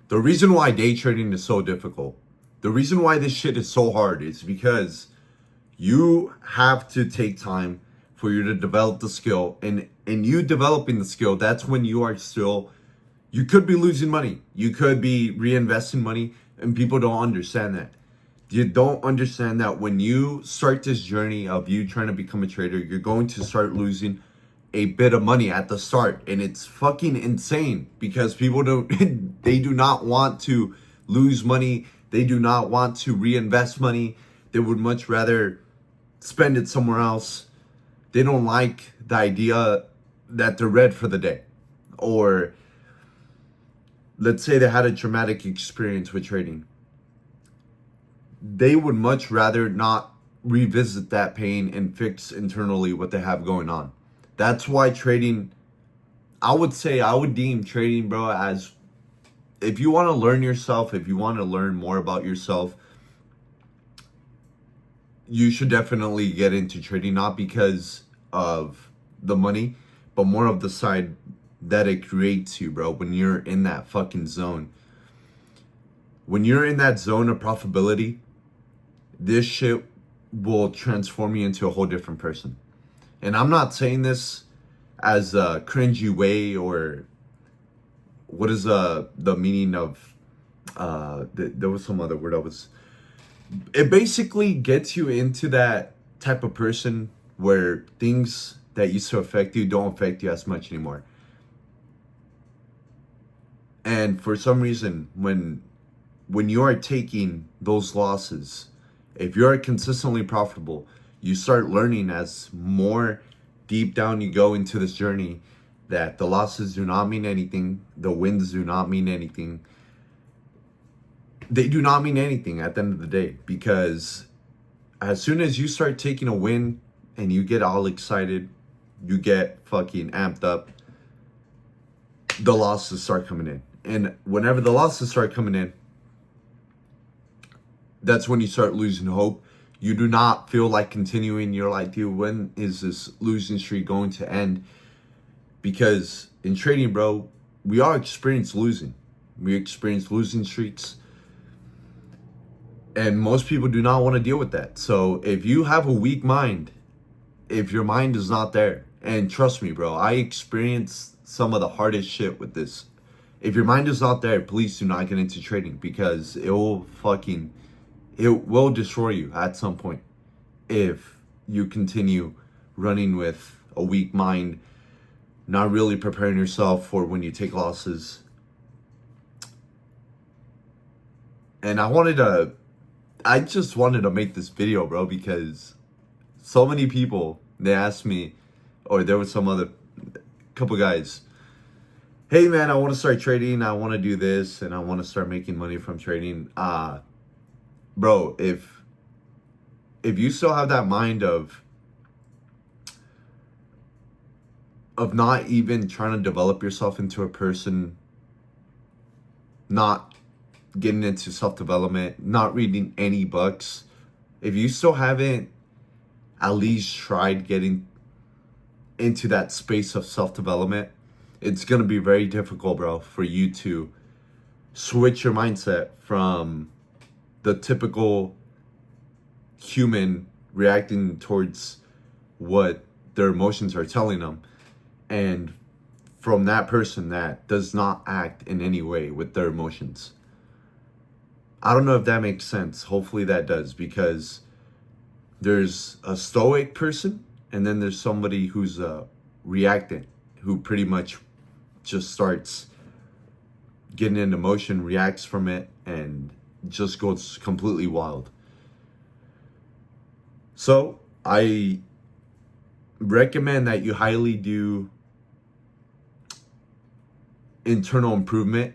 The reason why day trading is so difficult, the reason why this shit is so hard is because you have to take time for you to develop the skill. And you developing the skill, that's when you are still, you could be losing money. You could be reinvesting money, and people don't understand that. You don't understand that when you start this journey of you trying to become a trader, you're going to start losing a bit of money at the start. And it's fucking insane because people don't, they do not want to lose money. They do not want to reinvest money. They would much rather spend it somewhere else. They don't like the idea that they're red for the day. Or let's say they had a traumatic experience with trading. They would much rather not revisit that pain and fix internally what they have going on. That's why trading, I would deem trading, bro, as if you want to learn yourself, if you want to learn more about yourself, you should definitely get into trading, not because of the money, but more of the side that it creates you, bro, when you're in that fucking zone. When you're in that zone of profitability, this shit will transform you into a whole different person. And I'm not saying this as a cringy way, or what is the meaning of there was some other word I was, it basically gets you into that type of person where things that used to affect you don't affect you as much anymore. And for some reason, when you are taking those losses, if you're consistently profitable, you start learning as more deep down you go into this journey that the losses do not mean anything. The wins do not mean anything. They do not mean anything at the end of the day, because as soon as you start taking a win and you get all excited, you get fucking amped up, the losses start coming in. And whenever the losses start coming in, that's when you start losing hope. You do not feel like continuing. You're like, dude, when is this losing streak going to end? Because in trading, bro, we all experience losing. We experience losing streaks. And most people do not want to deal with that. So if you have a weak mind, if your mind is not there, and trust me, bro, I experienced some of the hardest shit with this. If your mind is not there, please do not get into trading, because it will destroy you at some point if you continue running with a weak mind, not really preparing yourself for when you take losses. And I just wanted to make this video, bro, because so many people, they asked me, or there was some other couple guys, hey man, I want to start trading, I want to do this, and I want to start making money from trading. Bro, if you still have that mind of not even trying to develop yourself into a person, not getting into self-development, not reading any books, if you still haven't at least tried getting into that space of self-development, it's going to be very difficult, bro, for you to switch your mindset from the typical human reacting towards what their emotions are telling them, and from that person that does not act in any way with their emotions. I don't know if that makes sense. Hopefully that does, because there's a stoic person and then there's somebody who's reactant, who pretty much just starts getting into motion, reacts from it, and just goes completely wild. So I recommend that you highly do internal improvement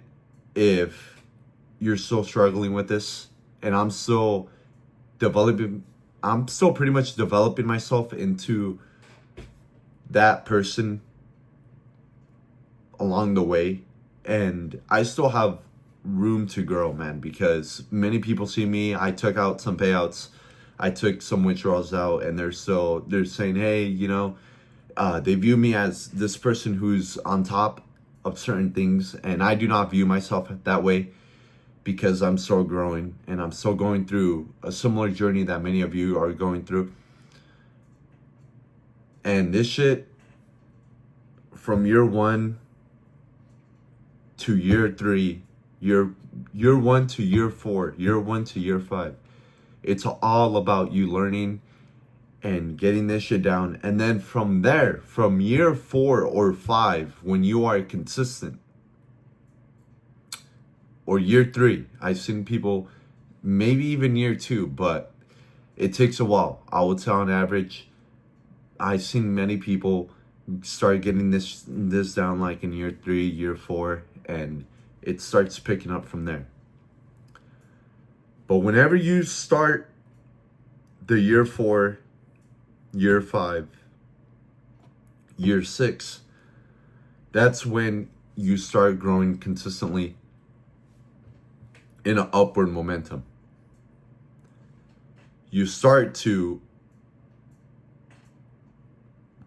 if you're still struggling with this. And I'm still pretty much developing myself into that person along the way. And I still have room to grow, man, because many people see me, I took out some payouts, I took some withdrawals out, and they're saying, hey, they view me as this person who's on top of certain things, and I do not view myself that way. because I'm still growing and I'm still going through a similar journey that many of you are going through. And this shit, from year 1 to year 3, year 1 to year 4, year 1 to year 5, it's all about you learning and getting this shit down. And then from there, from year 4 or 5, when you are consistent, or year 3, I've seen people, maybe even year 2, but it takes a while. I would say on average, I've seen many people start getting this down like in year 3, year 4, and it starts picking up from there. But whenever you start the year 4, year 5, year 6, that's when you start growing consistently in an upward momentum. You start to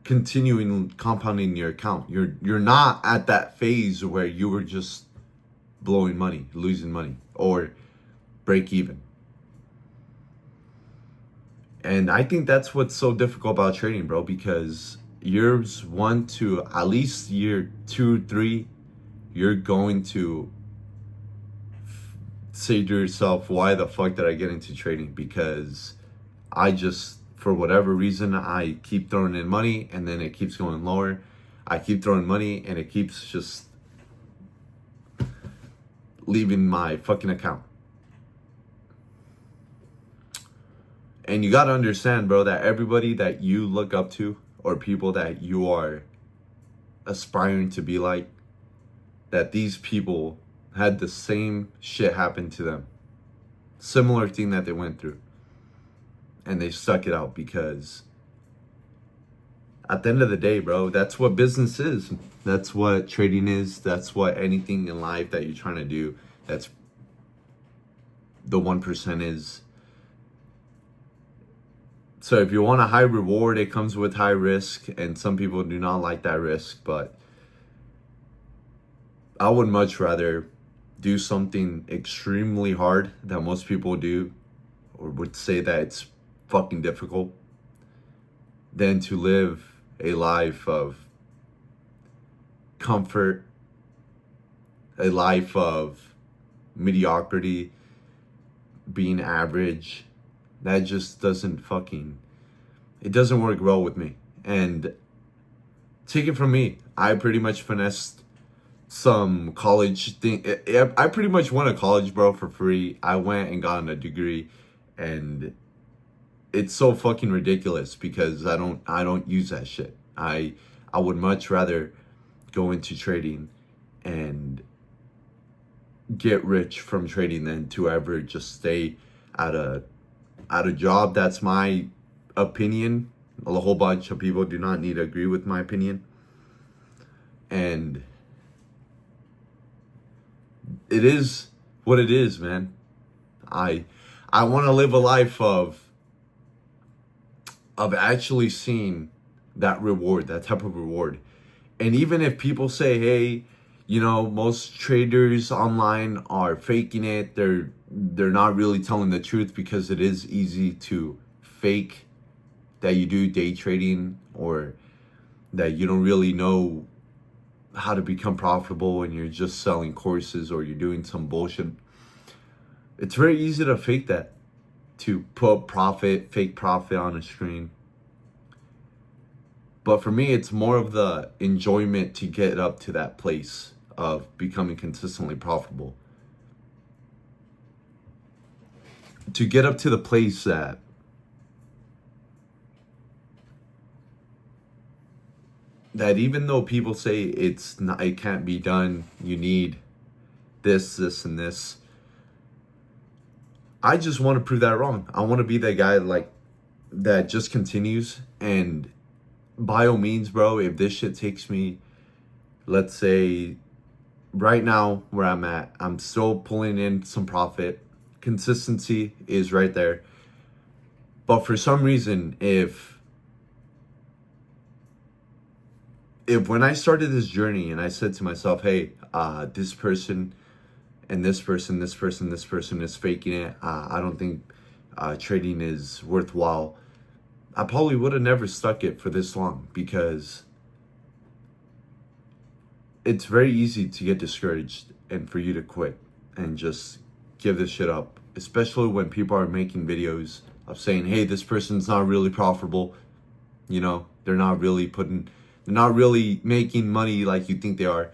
continuing compounding your account. You're not at that phase where you were just blowing money, losing money, or break even. And I think that's what's so difficult about trading, bro, because years 1 to at least year 2, 3, you're going to say to yourself, why the fuck did I get into trading? Because I just, for whatever reason, I keep throwing in money and then it keeps going lower. I keep throwing money and it keeps just leaving my fucking account. And you gotta understand, bro, that everybody that you look up to or people that you are aspiring to be like, that these people had the same shit happen to them. Similar thing that they went through. And they stuck it out because at the end of the day, bro, that's what business is. That's what trading is. That's what anything in life that you're trying to do, that's the 1% is. So if you want a high reward, it comes with high risk, and some people do not like that risk, but I would much rather do something extremely hard that most people do, or would say that it's fucking difficult, than to live a life of comfort, a life of mediocrity, being average. That just doesn't it doesn't work well with me. And take it from me, I pretty much finessed some college thing. I pretty much went to college, bro, for free. I went and got a degree, and it's so fucking ridiculous because I don't use that shit. I would much rather go into trading and get rich from trading than to ever just stay at a job. That's my opinion. A whole bunch of people do not need to agree with my opinion. And it is what it is, man. I want to live a life of actually seeing that reward, that type of reward. And even if people say, hey, you know, most traders online are faking it, they're not really telling the truth, because it is easy to fake that you do day trading, or that you don't really know how to become profitable and you're just selling courses, or you're doing some bullshit. It's very easy to fake that, to put fake profit on a screen. But for me, it's more of the enjoyment to get up to that place of becoming consistently profitable. To get up to the place that even though people say it can't be done, you need this, and this, I just want to prove that wrong. I want to be that guy like that just continues. And by all means, bro, if this shit takes me, let's say right now where I'm at, I'm still pulling in some profit. Consistency is right there. But for some reason, if when I started this journey and I said to myself, hey, this person and this person is faking it. I don't think trading is worthwhile. I probably would have never stuck it for this long, because it's very easy to get discouraged and for you to quit and just give this shit up, especially when people are making videos of saying, hey, this person's not really profitable. You know, they're not really making money like you think they are.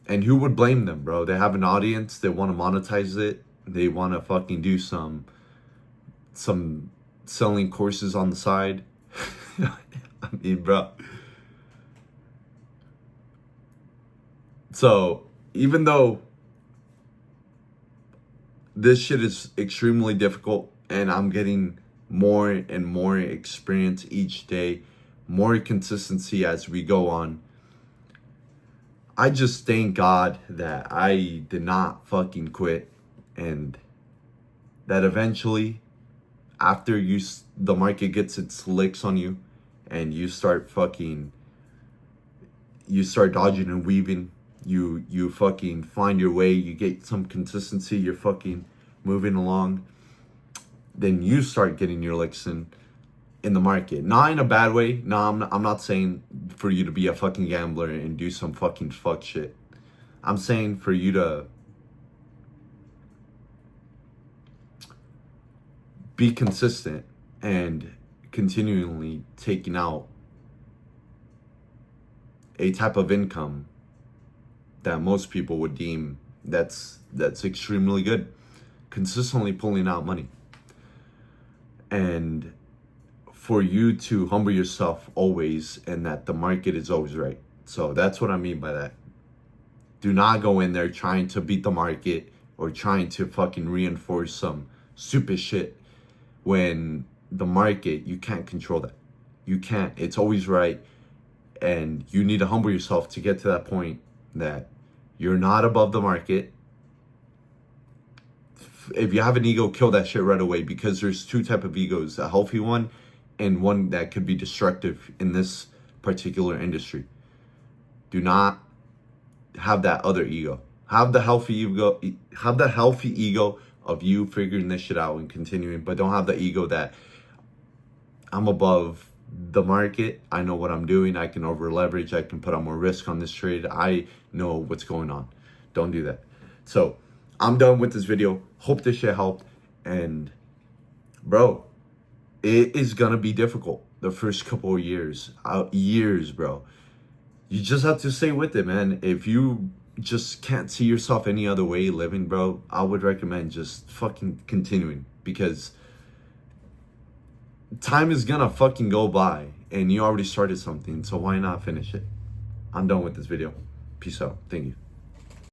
And who would blame them, bro? They have an audience, they want to monetize it, they want to fucking do some selling courses on the side. I mean, bro. So, even though this shit is extremely difficult and I'm getting more and more experience each day, more consistency as we go on, I just thank God that I did not fucking quit, and that eventually, after the market gets its licks on you and you start dodging and weaving, you fucking find your way, you get some consistency, you're fucking moving along, then you start getting your licks in the market. Not in a bad way. No, I'm not saying for you to be a fucking gambler and do some fucking fuck shit. I'm saying for you to be consistent and continually taking out a type of income that most people would deem that's extremely good. Consistently pulling out money. And for you to humble yourself always, and that the market is always right. So that's what I mean by that. Do not go in there trying to beat the market or trying to fucking reinforce some stupid shit, when the market, you can't control that. You can't. It's always right. And you need to humble yourself to get to that point that you're not above the market. If you have an ego, kill that shit right away, because there's two type of egos, a healthy one and one that could be destructive in this particular industry. Do not have that other ego. Have the healthy ego of you figuring this shit out and continuing, but don't have the ego that I'm above the market, I know what I'm doing, I can over leverage, I can put on more risk on this trade, I know what's going on. Don't do that. So I'm done with this video. Hope this shit helped. And bro, it is gonna be difficult the first couple of years, bro. You just have to stay with it, man. If you just can't see yourself any other way living, bro, I would recommend just fucking continuing, because time is gonna fucking go by and you already started something, so why not finish it? I'm done with this video. Peace out. Thank you.